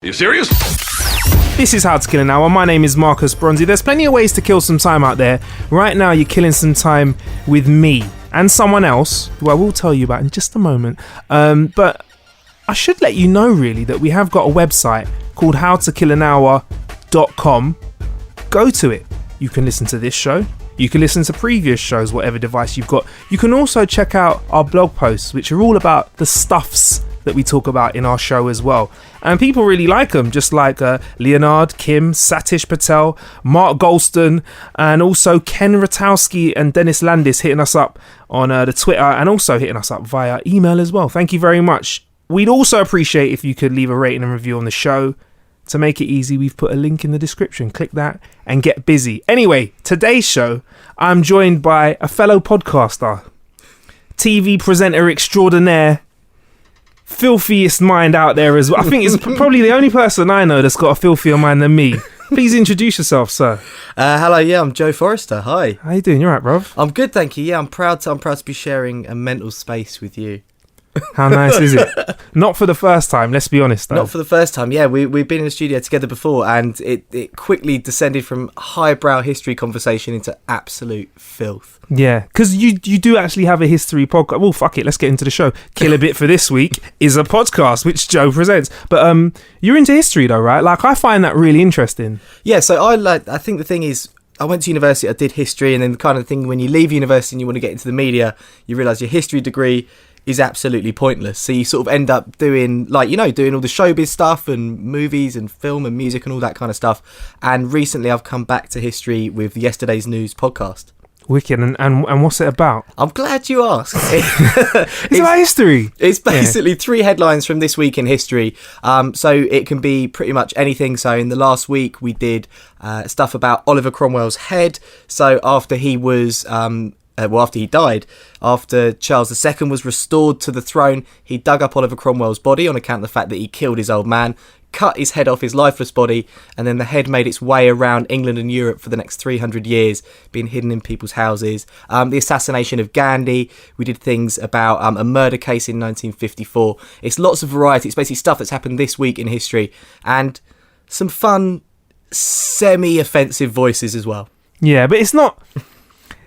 You serious? This is How to Kill an Hour. My name is Marcus Bronzy. There's plenty of ways to kill some time out there. Right now, you're killing some time with me and someone else, who I will tell you about in just a moment. But I should let you know, really, that we have got a website called howtokillanhour.com. Go to it. You can listen to this show. You can listen to previous shows, whatever device you've got. You can also check out our blog posts, which are all about the stuffs that we talk about in our show as well. And people really like them, just like Leonard, Kim, Satish Patel, Mark Golston, and also Ken Ratowski and Dennis Landis hitting us up on the Twitter and also hitting us up via email as well. Thank you very much. We'd also appreciate if you could leave a rating and review on the show. To make it easy, we've put a link in the description. Click that and get busy. Anyway, today's show, I'm joined by a fellow podcaster, TV presenter extraordinaire, filthiest mind out there as well. I think it's probably the only person I know that's got a filthier mind than me. Please introduce yourself, sir. Hello, I'm Joe Forrester. Hi. How you doing? You alright, bruv? I'm good, thank you. Yeah, I'm proud to be sharing a mental space with you. How nice is it? Not for the first time, let's be honest though. Not for the first time, yeah. We've been in the studio together before, and it quickly descended from highbrow history conversation into absolute filth. Yeah, because you do actually have a history podcast. Well, fuck it, let's get into the show. Kill a Bit for this week is a podcast which Joe presents. But you're into history though, right? Like, I find that really interesting. Yeah, so I think the thing is, I went to university, I did history, and then the kind of thing when you leave university and you want to get into the media, you realise your history degree is absolutely pointless. So you sort of end up doing all the showbiz stuff and movies and film and music and all that kind of stuff. And recently I've come back to history with the Yesterday's News podcast. Wicked. And what's it about? I'm glad you asked. It's about history. It's basically 3 headlines from this week in history. So it can be pretty much anything. So in the last week we did stuff about Oliver Cromwell's head. So after he was... after he died, after Charles II was restored to the throne, he dug up Oliver Cromwell's body on account of the fact that he killed his old man, cut his head off his lifeless body, and then the head made its way around England and Europe for the next 300 years, being hidden in people's houses. The assassination of Gandhi. We did things about a murder case in 1954. It's lots of variety. It's basically stuff that's happened this week in history, and some fun, semi-offensive voices as well. Yeah, but it's not...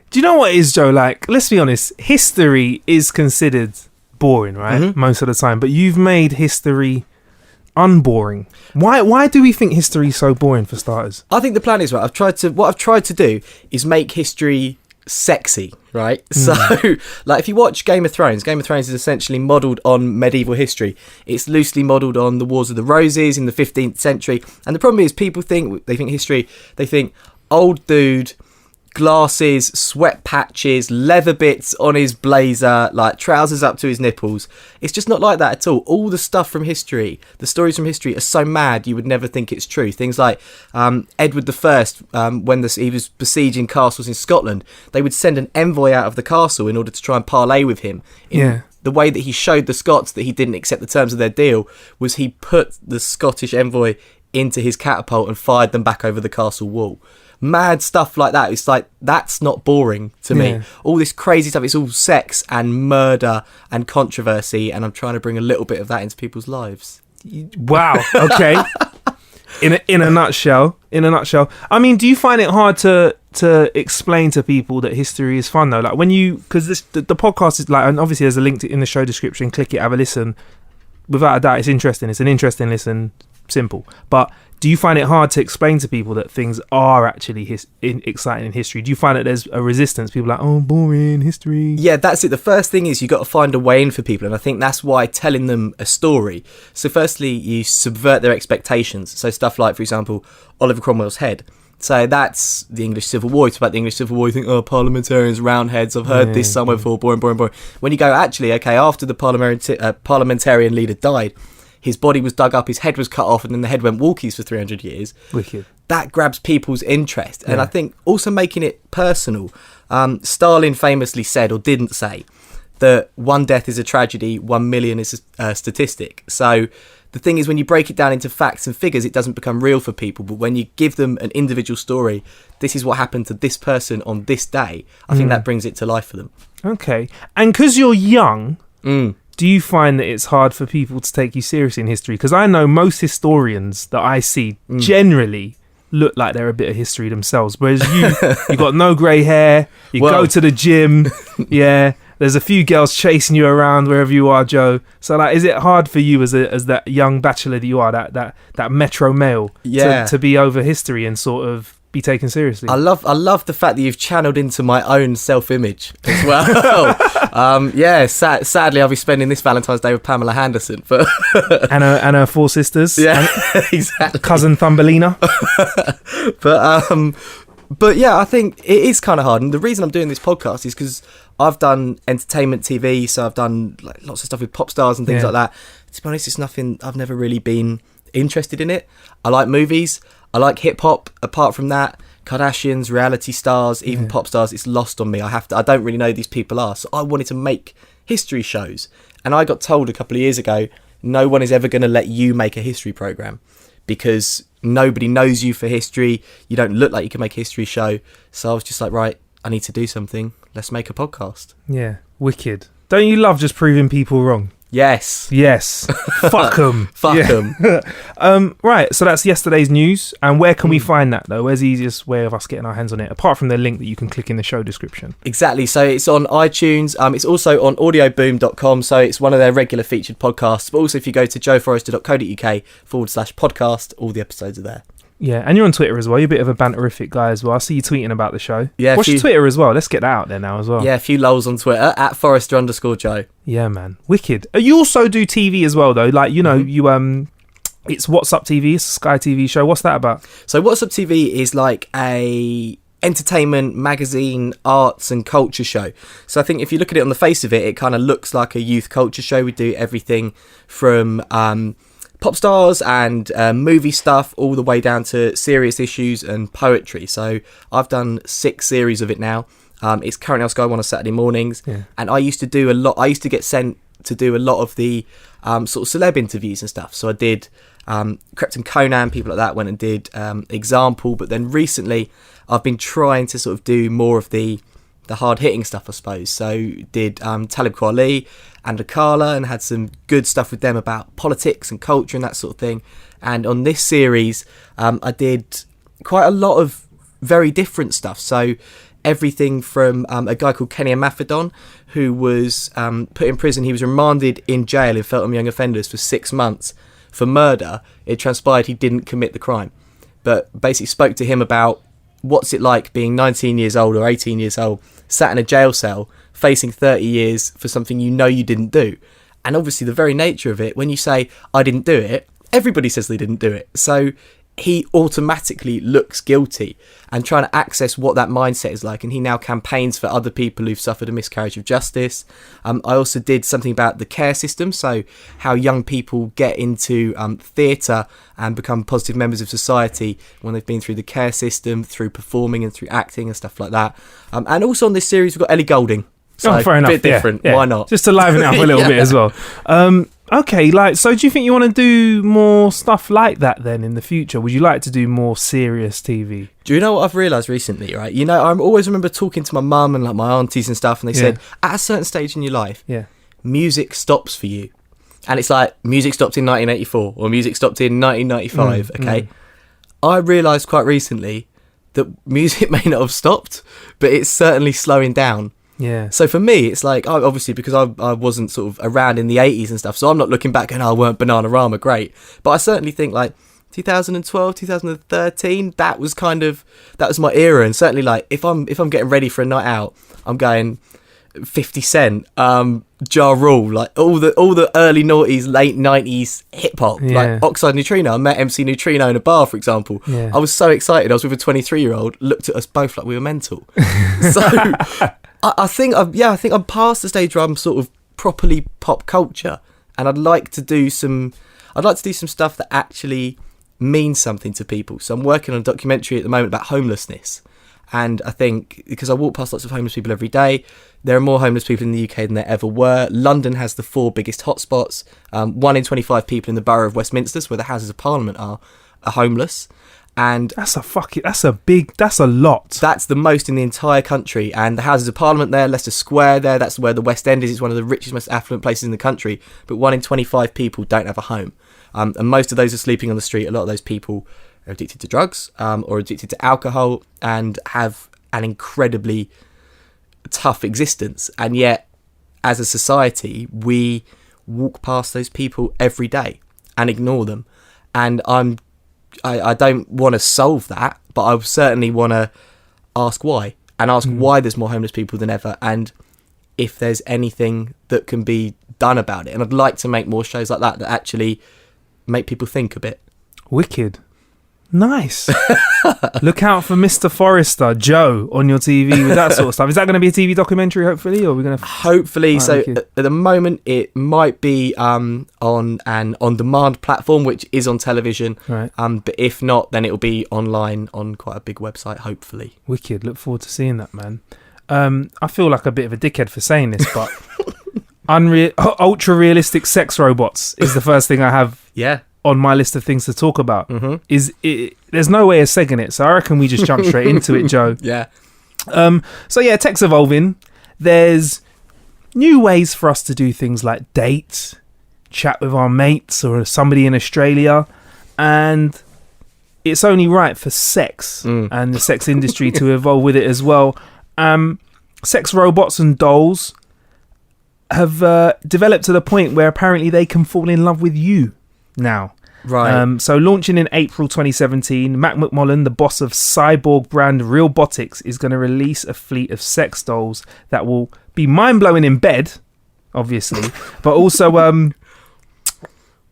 Do you know what it is, Joe? Like, let's be honest, history is considered boring, right? Mm-hmm. Most of the time. But you've made history unboring. Why do we think history is so boring, for starters? I think the plan is right. What I've tried to do is make history sexy, right? So, like, if you watch Game of Thrones is essentially modelled on medieval history. It's loosely modelled on the Wars of the Roses in the 15th century. And the problem is, people think history, they think old dude, glasses, sweat patches, leather bits on his blazer, like trousers up to his nipples. It's just not like that at all. All the stuff from history, the stories from history are so mad you would never think it's true. Things like Edward I, when he was besieging castles in Scotland, they would send an envoy out of the castle in order to try and parley with him. The way that he showed the Scots that he didn't accept the terms of their deal was he put the Scottish envoy into his catapult and fired them back over the castle wall. Mad stuff like that. It's like, that's not boring to me. All this crazy stuff, it's all sex and murder and controversy, and I'm trying to bring a little bit of that into people's lives. Wow. Okay. In a nutshell. I mean, do you find it hard to explain to people that history is fun though? Like, when because the podcast is like, and obviously there's a link in the show description. Click it, have a listen. Without a doubt, it's interesting. It's an interesting listen. Simple. But do you find it hard to explain to people that things are actually exciting in history? Do you find that there's a resistance? People are like, oh, boring history. Yeah, that's it. The first thing is you got to find a way in for people. And I think that's why telling them a story. So firstly, you subvert their expectations. So stuff like, for example, Oliver Cromwell's head. So that's the English Civil War. It's about the English Civil War. You think, oh, parliamentarians, roundheads. I've heard this somewhere before. Boring. When you go, actually, okay, after the parliamentarian leader died, his body was dug up, his head was cut off, and then the head went walkies for 300 years. Wicked. That grabs people's interest. And I think also making it personal. Stalin famously said, or didn't say, that one death is a tragedy, 1 million is a statistic. So the thing is, when you break it down into facts and figures, it doesn't become real for people. But when you give them an individual story, this is what happened to this person on this day, I think that brings it to life for them. Okay. And because you're young, do you find that it's hard for people to take you seriously in history? Because I know most historians that I see generally look like they're a bit of history themselves, whereas you got no grey hair, you go to the gym, there's a few girls chasing you around wherever you are, Joe. So like, is it hard for you as that young bachelor that you are, that metro male, to be over history and sort of be taken seriously? I love the fact that you've channeled into my own self-image as well. Sadly I'll be spending this Valentine's Day with Pamela Henderson, but and her 4 sisters, exactly, cousin Thumbelina. But yeah, I think it is kind of hard, and the reason I'm doing this podcast is because I've done entertainment TV, so I've done like lots of stuff with pop stars and things like that. To be honest, it's nothing, I've never really been interested in it. I like movies, I like hip hop. Apart from that, Kardashians, reality stars, even pop stars, it's lost on me. I don't really know who these people are, so I wanted to make history shows, and I got told a couple of years ago, no one is ever going to let you make a history program because nobody knows you for history, you don't look like you can make a history show. So I was just like, right, I need to do something, let's make a podcast. Yeah, wicked. Don't you love just proving people wrong? Yes. Fuck them. Fuck them. Right, so that's yesterday's news. And where can we find that, though? Where's the easiest way of us getting our hands on it, apart from the link that you can click in the show description? Exactly. So it's on iTunes. It's also on audioboom.com. So it's one of their regular featured podcasts. But also if you go to joeforrester.co.uk/podcast, all the episodes are there. Yeah, and you're on Twitter as well. You're a bit of a banterific guy as well. I see you tweeting about the show. Yeah. What's your Twitter as well? Let's get that out there now as well. Yeah, a few lols on Twitter, @Forrester_Joe. Yeah, man. Wicked. You also do TV as well, though. Like, you know, it's What's Up TV. It's a Sky TV show. What's that about? So What's Up TV is like a entertainment, magazine, arts and culture show. So I think if you look at it on the face of it, it kind of looks like a youth culture show. We do everything from pop stars and movie stuff all the way down to serious issues and poetry. So I've done 6 series of it now. It's currently on Sky One on Saturday mornings, and I used to do a lot. I used to get sent to do a lot of the sort of celeb interviews and stuff. So I did Krypton Conan, people like that, went and did Example. But then recently I've been trying to sort of do more of the hard-hitting stuff, I suppose. So did Talib Kweli and Akala, and had some good stuff with them about politics and culture and that sort of thing. And on this series, I did quite a lot of very different stuff. So everything from a guy called Kenny Amathodon, who was put in prison. He was remanded in jail in Feltham Young Offenders for 6 months for murder. It transpired he didn't commit the crime, but basically spoke to him about what's it like being 19 years old or 18 years old, sat in a jail cell, facing 30 years for something you know you didn't do. And obviously the very nature of it, when you say, I didn't do it, everybody says they didn't do it. So he automatically looks guilty, and trying to access what that mindset is like. And he now campaigns for other people who've suffered a miscarriage of justice. I also did something about the care system, so how young people get into theatre and become positive members of society when they've been through the care system, through performing and through acting and stuff like that. And also on this series, we've got Ellie Goulding. So fair enough. A bit different. Yeah. Why not? Just to liven it up a little bit as well. Okay, like, so do you think you want to do more stuff like that then in the future? Would you like to do more serious TV? Do you know what I've realised recently, right? You know, I always remember talking to my mum and like my aunties and stuff, and they said, at a certain stage in your life, music stops for you. And it's like, music stopped in 1984 or music stopped in 1995, okay? I realised quite recently that music may not have stopped, but it's certainly slowing down. Yeah. So for me, it's like, obviously, because I wasn't sort of around in the 80s and stuff, so I'm not looking back and, weren't Bananarama great? But I certainly think, like, 2012, 2013, that was my era. And certainly, like, if I'm getting ready for a night out, I'm going 50 Cent, Ja Rule, like, all the early noughties, late 90s hip-hop, like Oxide Neutrino. I met MC Neutrino in a bar, for example. I was so excited. I was with a 23-year-old, looked at us both like we were mental. So I think I'm past the stage where I'm sort of properly pop culture, and I'd like to do some stuff that actually means something to people. So I'm working on a documentary at the moment about homelessness, and I think because I walk past lots of homeless people every day, there are more homeless people in the UK than there ever were. London has the 4 biggest hotspots. 1 in 25 people in the borough of Westminster, where the Houses of Parliament are homeless. And That's a lot. that's the most in the entire country. And the Houses of Parliament there, Leicester Square there, that's where the West End is. It's one of the richest, most affluent places in the country. But 1 in 25 people don't have a home. And most of those are sleeping on the street. A lot of those people are addicted to drugs or addicted to alcohol and have an incredibly tough existence. And yet, as a society, we walk past those people every day and ignore them. And I don't want to solve that, but I certainly want to ask why, and ask why there's more homeless people than ever, and if there's anything that can be done about it. And I'd like to make more shows like that actually make people think a bit. Wicked. Nice. Look out for Mr. Forrester, Joe, on your TV with that sort of stuff. Is that going to be a TV documentary, hopefully, or are we going to? Hopefully. Right, So wicked. at the moment, it might be on an on-demand platform, which is on television. Right. But if not, then it'll be online on quite a big website. Hopefully. Wicked. Look forward to seeing that, man. I feel like a bit of a dickhead for saying this, but ultra realistic sex robots is the first thing I have Yeah. on my list of things to talk about. Mm-hmm. There's no way of segging it, so I reckon we just jump straight into it, Joe. Yeah. So yeah, tech's evolving. There's new ways for us to do things like date, chat with our mates or somebody in Australia, and it's only right for sex and the sex industry to evolve with it as well. Sex robots and dolls have developed to the point where apparently they can fall in love with you now. Right. So launching in April 2017, Matt McMullen, the boss of cyborg brand Realbotics, is going to release a fleet of sex dolls that will be mind-blowing in bed, obviously, but also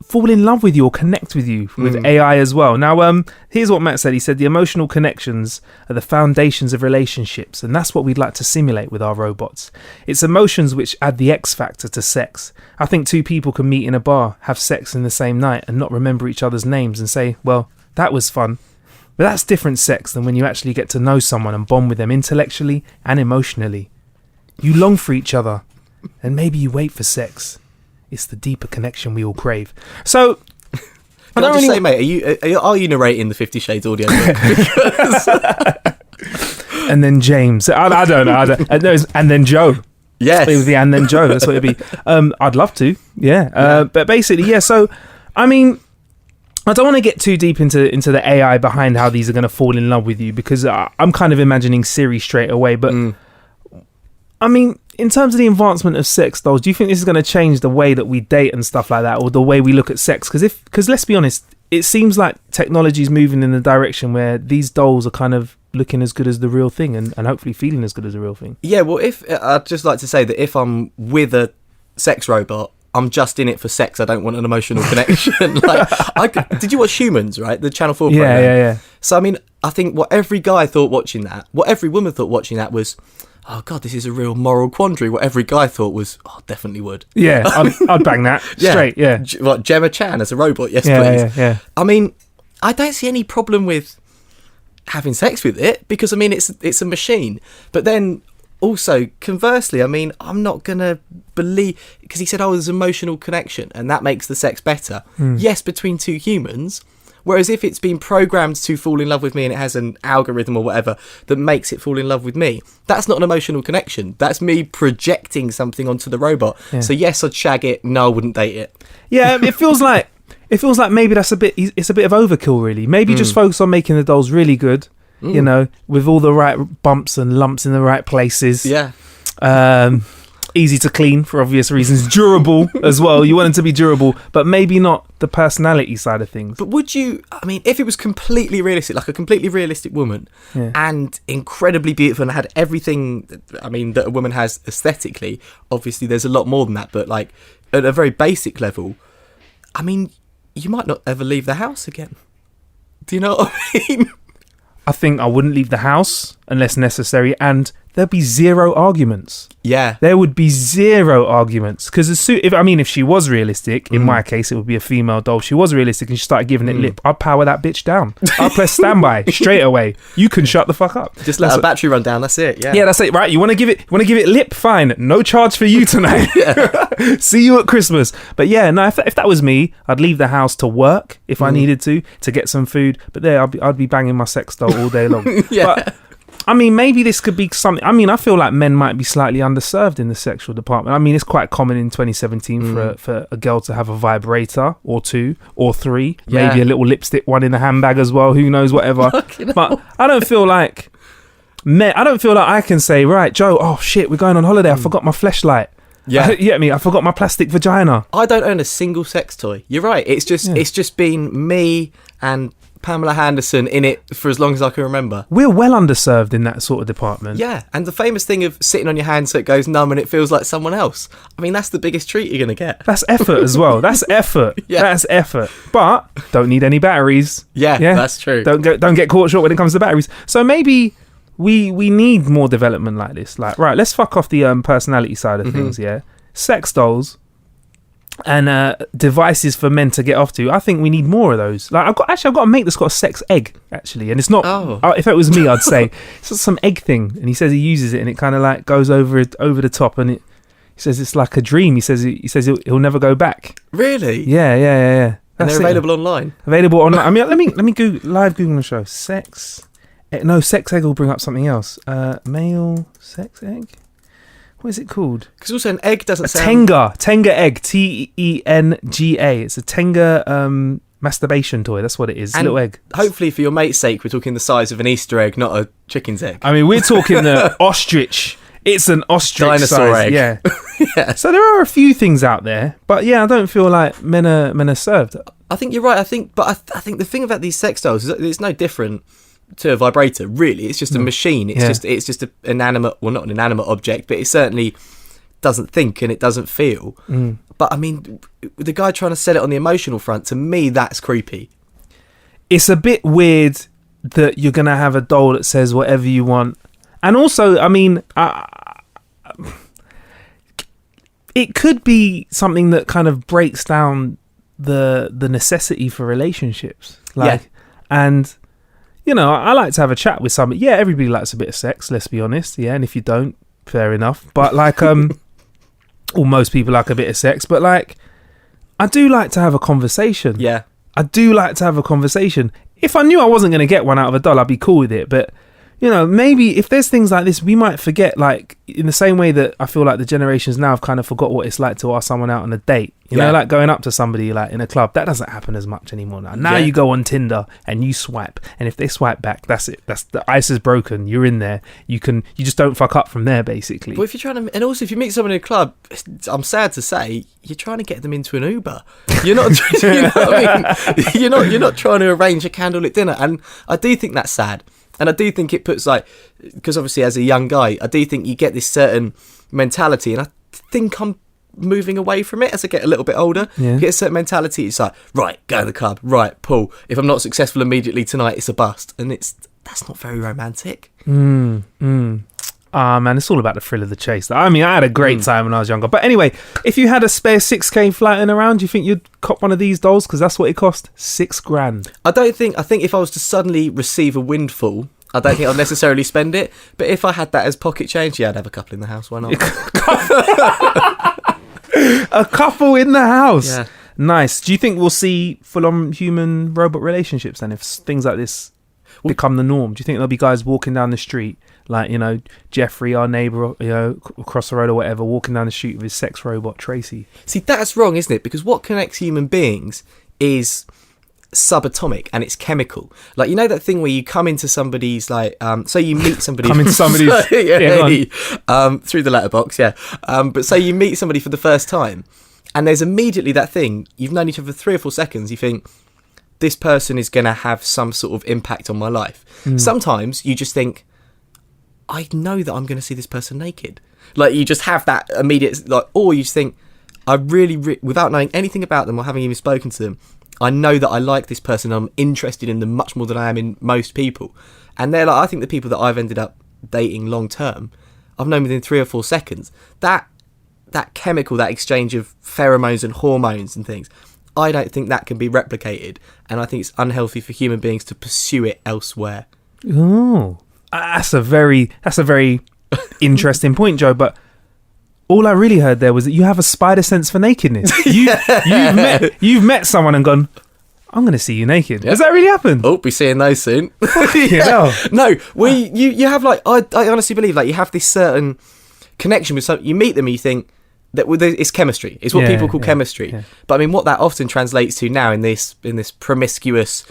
fall in love with you or connect with you with AI as well. Now, here's what Matt said. He said the emotional connections are the foundations of relationships, and that's what we'd like to simulate with our robots. It's emotions which add the X factor to sex. I think two people can meet in a bar, have sex in the same night, and not remember each other's names and say, well, that was fun. But that's different sex than when you actually get to know someone and bond with them intellectually and emotionally. You long for each other, and maybe you wait for sex. It's the deeper connection we all crave. So, Can I just say, mate, are you narrating the 50 Shades audio book? and then James. I don't know. And then Joe. Yes. With the and then Joe. That's what it'd be. I'd love to. Yeah. But basically, yeah. So, I mean, I don't want to get too deep into the AI behind how these are going to fall in love with you, because I'm kind of imagining Siri straight away. But I mean, in terms of the advancement of sex dolls, do you think this is going to change the way that we date and stuff like that, or the way we look at sex? Because let's be honest, it seems like technology is moving in the direction where these dolls are kind of looking as good as the real thing and hopefully feeling as good as the real thing. Yeah, well, I'd just like to say that if I'm with a sex robot, I'm just in it for sex. I don't want an emotional connection. Did you watch Humans, right? The Channel 4 program? Yeah. So, I mean, I think what every guy thought watching that, what every woman thought watching that was, oh, God, this is a real moral quandary. What every guy thought was, oh, definitely would. Yeah, I'd bang that straight, yeah. What, Gemma Chan as a robot? Yes, Yeah, please. yeah. I mean, I don't see any problem with having sex with it, because, I mean, it's a machine. But then also, conversely, I mean, I'm not going to believe, because he said, oh, there's emotional connection and that makes the sex better. Yes, between two humans. Whereas if it's been programmed to fall in love with me and it has an algorithm or whatever that makes it fall in love with me, that's not an emotional connection. That's me projecting something onto the robot. Yeah. So yes, I'd shag it. No, I wouldn't date it. Yeah, it feels like maybe it's a bit of overkill, really. Maybe just focus on making the dolls really good, you know, with all the right bumps and lumps in the right places. Yeah. Easy to clean for obvious reasons. Durable as well. You want them to be durable, but maybe not the personality side of things. But would you, I mean, if it was completely realistic, like a completely realistic woman and incredibly beautiful and had everything, I mean, that a woman has aesthetically, obviously there's a lot more than that, but like at a very basic level, I mean, you might not ever leave the house again. Do you know what I mean? I think I wouldn't leave the house unless necessary, and there'd be zero arguments. Yeah. There would be zero arguments because if she was realistic, in my case, it would be a female doll. If she was realistic and she started giving it lip, I'd power that bitch down. I'd press standby straight away. You can shut the fuck up. Just let her battery run down. That's it. Yeah. Yeah, that's it. Right? You want to give it lip? Fine. No charge for you tonight. See you at Christmas. But yeah, no. If that was me, I'd leave the house to work if I needed to get some food. But there, I'd be banging my sex doll all day long. Yeah. But, I mean, maybe this could be something. I mean, I feel like men might be slightly underserved in the sexual department. I mean, it's quite common in 2017 for a girl to have a vibrator or 2 or 3, maybe a little lipstick one in the handbag as well. Who knows, whatever. But I don't feel like I can say, right, Joe, oh shit, we're going on holiday. I forgot my fleshlight. Yeah. You get me? I forgot my plastic vagina. I don't own a single sex toy. You're right. It's just been me and Pamela Henderson in it for as long as I can remember. We're well underserved in that sort of department. Yeah, and the famous thing of sitting on your hand so it goes numb and it feels like someone else. I mean, that's the biggest treat you're going to get. That's effort as well. That's effort. Yeah. That's effort. But don't need any batteries. Yeah, that's true. Don't get caught short when it comes to batteries. So maybe we need more development like this. Like, right, let's fuck off the personality side of things, yeah? Sex dolls and devices for men to get off to. I think we need more of those. Like I've got a mate that's got a sex egg actually, and it's not. If it was me, I'd say it's just some egg thing, and he says he uses it, and it kind of like goes over the top, and he says it's like a dream. He says he'll never go back. Really? Yeah. And they're available online. Available online. I mean, let me Google the show. Sex egg will bring up something else. Male sex egg. What is it called? Because also an egg doesn't sound... Tenga egg. Tenga. It's a Tenga masturbation toy. That's what it is. It's a little egg. Hopefully for your mate's sake, we're talking the size of an Easter egg, not a chicken's egg. I mean, we're talking the ostrich. It's an ostrich dinosaur size. egg. Yeah. Yeah. So there are a few things out there, but yeah, I don't feel like men are served. I think you're right. I think the thing about these sex dolls is that it's no different to a vibrator, really. It's just a machine. It's just an inanimate, well, not an inanimate object, but it certainly doesn't think and it doesn't feel. But I mean, the guy trying to sell it on the emotional front, to me, that's creepy. It's a bit weird that you're gonna have a doll that says whatever you want, and also, I mean, it could be something that kind of breaks down the necessity for relationships, and. You know, I like to have a chat with somebody. Yeah, everybody likes a bit of sex, let's be honest. Yeah, and if you don't, fair enough. But like, or most people like a bit of sex. But like, I do like to have a conversation. Yeah. I do like to have a conversation. If I knew I wasn't going to get one out of a doll, I'd be cool with it. But, you know, maybe if there's things like this, we might forget, like, in the same way that I feel like the generations now have kind of forgot what it's like to ask someone out on a date. You know, like going up to somebody like in a club, that doesn't happen as much anymore now. Now you go on Tinder and you swipe, and if they swipe back, that's it. That's the ice is broken. You're in there. You just don't fuck up from there, basically. But if you're trying to, and also if you meet someone in a club, I'm sad to say, you're trying to get them into an Uber. You're not, you know what I mean? You're not trying to arrange a candlelit dinner, and I do think that's sad. And I do think it puts, like, because obviously as a young guy, I do think you get this certain mentality, and I think I'm moving away from it as I get a little bit older. You get a certain mentality. It's like, right, go to the club, right, pull. If I'm not successful immediately tonight, it's a bust, and that's not very romantic. Man, it's all about the thrill of the chase. I mean, I had a great time when I was younger. But anyway, if you had a spare 6k flying around, do you think you'd cop one of these dolls? Because that's what it cost, $6,000. I think if I was to suddenly receive a windfall, I don't think I'd necessarily spend it. But if I had that as pocket change, I'd have a couple in the house. Why not? A couple in the house. Yeah. Nice. Do you think we'll see full-on human-robot relationships then if things like this become the norm? Do you think there'll be guys walking down the street, like, you know, Jeffrey, our neighbour, you know, across the road or whatever, walking down the street with his sex robot, Tracy? See, that's wrong, isn't it? Because what connects human beings is subatomic and it's chemical. Like, you know that thing where you come into somebody's, like, so you meet somebody through the letterbox, but say you meet somebody for the first time, and there's immediately that thing, you've known each other for 3 or 4 seconds, you think, this person is going to have some sort of impact on my life. Sometimes you just think, I know that I'm going to see this person naked. Like, you just have that immediate, like, or you just think, I really, without knowing anything about them or having even spoken to them, I know that I like this person. I'm interested in them much more than I am in most people. And they're like, I think the people that I've ended up dating long term, I've known within 3 or 4 seconds. That chemical, that exchange of pheromones and hormones and things, I don't think that can be replicated, and I think it's unhealthy for human beings to pursue it elsewhere. Oh, that's a very interesting point, Joe. But all I really heard there was that you have a spider sense for nakedness. You've met someone and gone, I'm going to see you naked. Yep. Has that really happened? Oh, be seeing those soon. Yeah. No, you have like, I honestly believe like you have this certain connection with some. You meet them and you think that it's chemistry. It's what people call chemistry. Yeah. But I mean, what that often translates to now in this promiscuous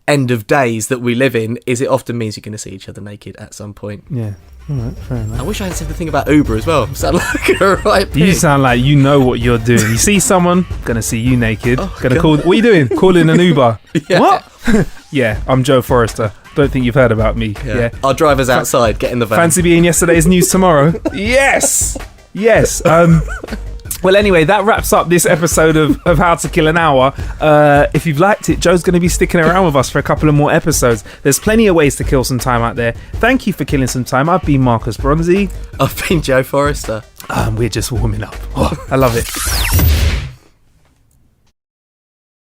end of days that we live in is it often means you're going to see each other naked at some point. Yeah. All right, fair enough. I wish I had said the thing about Uber as well. Sound like a right pig. You sound like you know what you're doing. You see someone, gonna see you naked. Oh, gonna God. call. What are you doing? Calling an Uber. Yeah. What? Yeah, I'm Joe Forrester. Don't think you've heard about me. Yeah. Our driver's outside. Get in the van. Fancy being yesterday's news tomorrow? Yes. Well, anyway, that wraps up this episode of How to Kill an Hour. If you've liked it, Joe's going to be sticking around with us for a couple of more episodes. There's plenty of ways to kill some time out there. Thank you for killing some time. I've been Marcus Bronzy. I've been Joe Forrester. We're just warming up. Oh, I love it.